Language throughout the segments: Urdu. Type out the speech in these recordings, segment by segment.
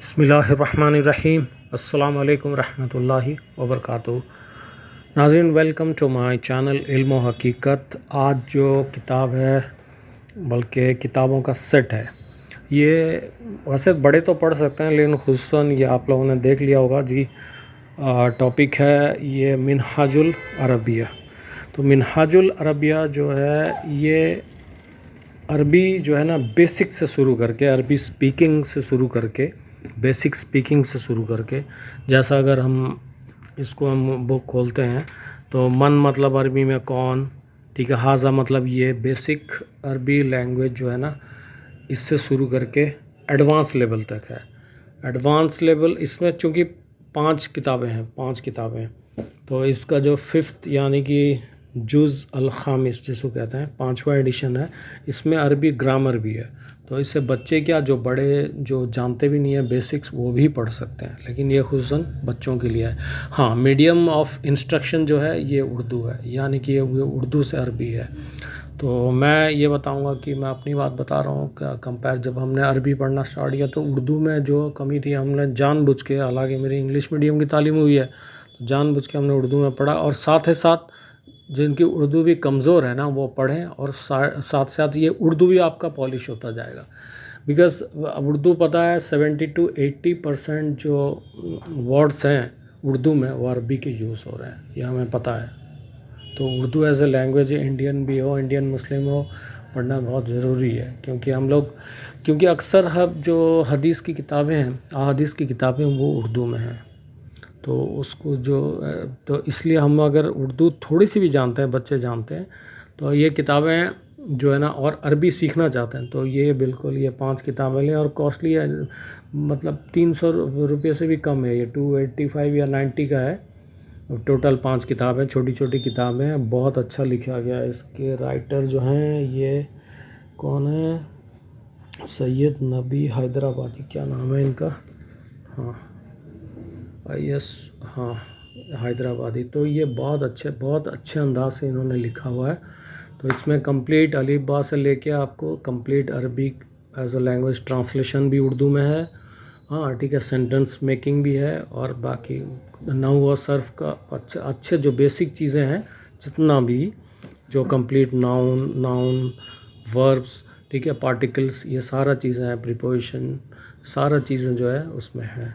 بسم اللہ الرحمن الرحیم۔ السلام علیکم ورحمۃ اللہ وبرکاتہ۔ ناظرین، ویلکم ٹو مائی چینل علم و حقیقت۔ آج جو کتاب ہے بلکہ کتابوں کا سیٹ ہے، یہ ویسے بڑے تو پڑھ سکتے ہیں لیکن خصوصاً یہ آپ لوگوں نے دیکھ لیا ہوگا جی۔ ٹاپک ہے یہ منہاج العربیہ۔ تو منہاج العربیہ جو ہے یہ عربی جو ہے نا بیسک سے شروع کر کے، عربی سپیکنگ سے شروع کر کے، بیسک سپیکنگ سے شروع کر کے، جیسا اگر ہم اس کو ہم بک کھولتے ہیں تو من مطلب عربی میں کون، ٹھیک ہے، حاضہ مطلب یہ بیسک عربی لینگویج جو ہے نا اس سے شروع کر کے ایڈوانس لیول تک ہے۔ ایڈوانس لیول اس میں چونکہ 5 کتابیں ہیں تو اس کا جو 5th یعنی کہ جز الخامس جس کو کہتے ہیں 5واں ایڈیشن ہے، اس میں عربی گرامر بھی ہے۔ تو اس سے بچے کیا جو بڑے جو جانتے بھی نہیں ہیں بیسکس وہ بھی پڑھ سکتے ہیں، لیکن یہ خصوصاً بچوں کے لیے ہے۔ ہاں، میڈیم آف انسٹرکشن جو ہے یہ اردو ہے، یعنی کہ یہ اردو سے عربی ہے۔ تو میں یہ بتاؤں گا کہ میں اپنی بات بتا رہا ہوں کہ کمپیئر جب ہم نے عربی پڑھنا سٹارٹ کیا تو اردو میں جو کمی تھی ہم نے جان بوجھ کے، حالانکہ میری انگلش میڈیم کی تعلیم ہوئی ہے، جان بوجھ کے ہم نے اردو میں پڑھا، اور ساتھ ہی ساتھ جن کی اردو بھی کمزور ہے نا وہ پڑھیں، اور ساتھ ساتھ یہ اردو بھی آپ کا پالش ہوتا جائے گا، بیکاز اردو پتہ ہے 70 to 80% جو ورڈس ہیں اردو میں وہ عربی کے یوز ہو رہے ہیں، یہ ہمیں پتہ ہے۔ تو Urdu as a language Indian بھی ہو، انڈین مسلم ہو، پڑھنا بہت ضروری ہے، کیونکہ اکثر جو حدیث کی کتابیں ہیں، احادیث کی کتابیں وہ اردو میں ہیں۔ تو اس کو تو اس لیے ہم اگر اردو تھوڑی سی بھی جانتے ہیں، بچے جانتے ہیں، تو یہ کتابیں جو ہے نا اور عربی سیکھنا چاہتے ہیں تو یہ بالکل یہ 5 کتابیں لیں، اور کاسٹلی ہے، مطلب 300 روپے سے بھی کم ہے، یہ 285 یا 90 کا ہے۔ ٹوٹل 5 کتابیں، چھوٹی چھوٹی کتابیں ہیں، بہت اچھا لکھا گیا ہے۔ اس کے رائٹر جو ہیں یہ کون ہیں؟ سید نبی حیدرآبادی، کیا نام ہے ان کا؟ ہاں ہاں حیدرآبادی۔ تو یہ بہت اچھے انداز سے انہوں نے لکھا ہوا ہے۔ تو اس میں کمپلیٹ الف با سے لے کے آپ کو complete Arabic as a language translation بھی اردو میں ہے، ہاں ٹھیک ہے، سینٹنس میکنگ بھی ہے، اور باقی نحو و صرف کا اچھے جو بیسک چیزیں ہیں جتنا بھی جو کمپلیٹ ناؤن وربس، ٹھیک ہے، پارٹیکلس، یہ سارا چیزیں ہیں، پریپوزیشن، سارا چیزیں جو ہے اس میں ہیں۔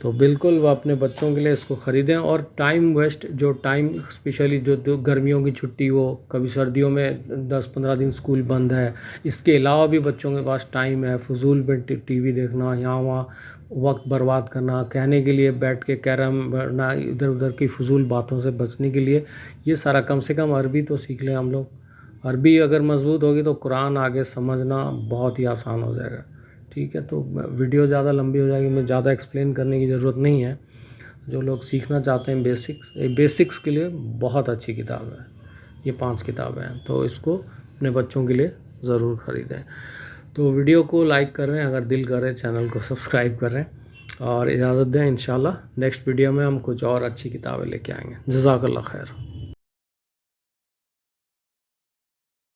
تو بالکل وہ اپنے بچوں کے لیے اس کو خریدیں، اور ٹائم ویسٹ اسپیشلی جو گرمیوں کی چھٹی ہو، کبھی سردیوں میں 10-15 دن اسکول بند ہے، اس کے علاوہ بھی بچوں کے پاس ٹائم ہے، فضول میں ٹی وی دیکھنا، یہاں وہاں وقت برباد کرنا، کہنے کے لیے بیٹھ کے کیرم بھرنا، ادھر ادھر کی فضول باتوں سے بچنے کے لیے یہ سارا کم سے کم عربی تو سیکھ لیں ہم لوگ۔ عربی اگر مضبوط ہوگی تو قرآن آگے سمجھنا بہت ہی آسان ہو جائے گا، ٹھیک ہے۔ تو ویڈیو زیادہ لمبی ہو جائے گی، میں زیادہ ایکسپلین کرنے کی ضرورت نہیں ہے۔ جو لوگ سیکھنا چاہتے ہیں بیسکس کے لیے بہت اچھی کتاب ہے، یہ 5 کتابیں ہیں، تو اس کو اپنے بچوں کے لیے ضرور خریدیں۔ تو ویڈیو کو لائک کریں، اگر دل کرے چینل کو سبسکرائب کریں، اور اجازت دیں، انشاءاللہ نیکسٹ ویڈیو میں ہم کچھ اور اچھی کتابیں لے کے آئیں گے۔ جزاک اللہ خیر۔